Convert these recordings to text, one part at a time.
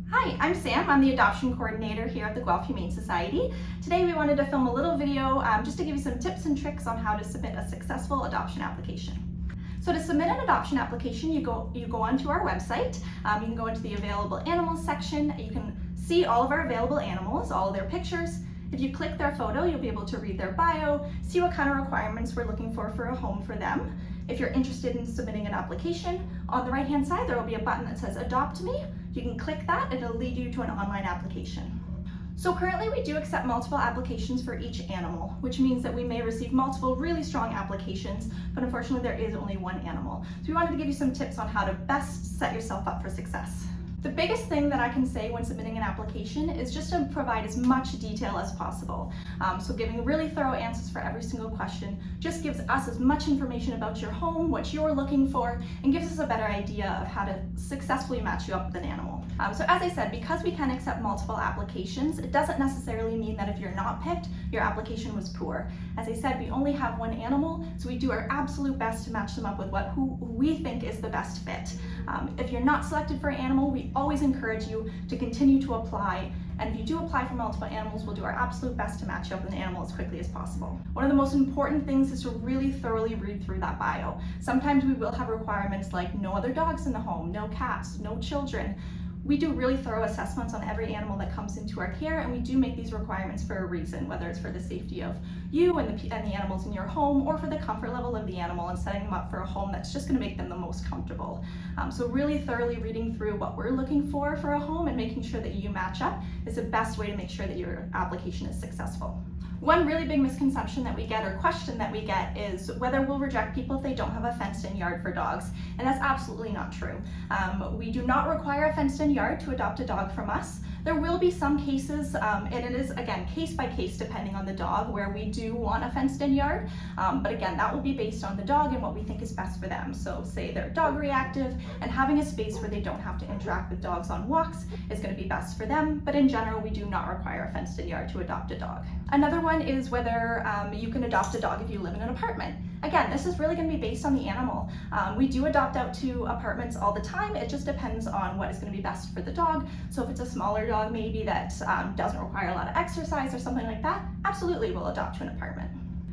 Hi, I'm Sam. I'm the adoption coordinator here at the Guelph Humane Society. Today we wanted to film a little video just to give you some tips and tricks on how to submit a successful adoption application. So to submit an adoption application, you go onto our website. You can go into the available animals section. You can see all of our available animals, all of their pictures. If you click their photo, you'll be able to read their bio, see what kind of requirements we're looking for a home for them. If you're interested in submitting an application, on the right-hand side there will be a button that says Adopt Me. You can click that and it'll lead you to an online application. So currently we do accept multiple applications for each animal, which means that we may receive multiple really strong applications, but unfortunately there is only one animal. So we wanted to give you some tips on how to best set yourself up for success. The biggest thing that I can say when submitting an application is just to provide as much detail as possible. So giving really thorough answers for every single question just gives us as much information about your home, what you're looking for, and gives us a better idea of how to successfully match you up with an animal. So as I said, because we can accept multiple applications, it doesn't necessarily mean that if you're not picked, your application was poor. As I said, we only have one animal, so we do our absolute best to match them up with who we think is the best fit. If you're not selected for an animal, we always encourage you to continue to apply, and if you do apply for multiple animals, we'll do our absolute best to match you up with an animal as quickly as possible. One of the most important things is to really thoroughly read through that bio. Sometimes we will have requirements like no other dogs in the home, no cats, no children. We do really thorough assessments on every animal that comes into our care, and we do make these requirements for a reason, whether it's for the safety of you and the animals in your home, or for the comfort level of the animal and setting them up for a home that's just going to make them the most comfortable. So really thoroughly reading through what we're looking for a home and making sure that you match up is the best way to make sure that your application is successful. One really big misconception that we get, or question that we get, is whether we'll reject people if they don't have a fenced-in yard for dogs, and that's absolutely not true. We do not require a fenced-in yard to adopt a dog from us. There will be some cases, and it is, again, case by case depending on the dog, where we do want a fenced-in yard, but again, that will be based on the dog and what we think is best for them. So say they're dog reactive, and having a space where they don't have to interact with dogs on walks is going to be best for them, but in general, we do not require a fenced-in yard to adopt a dog. Another one is whether you can adopt a dog if you live in an apartment. Again, this is really going to be based on the animal. We do adopt out to apartments all the time. It just depends on what is going to be best for the dog. So if it's a smaller dog maybe that doesn't require a lot of exercise or something like that, absolutely we'll adopt to an apartment.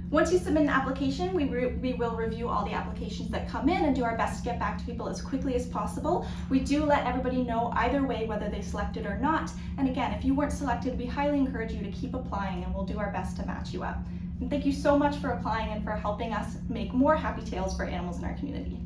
Once you submit an application, we will review all the applications that come in and do our best to get back to people as quickly as possible. We do let everybody know either way whether they selected or not. And again, if you weren't selected, we highly encourage you to keep applying, and we'll do our best to match you up. And thank you so much for applying and for helping us make more happy tales for animals in our community.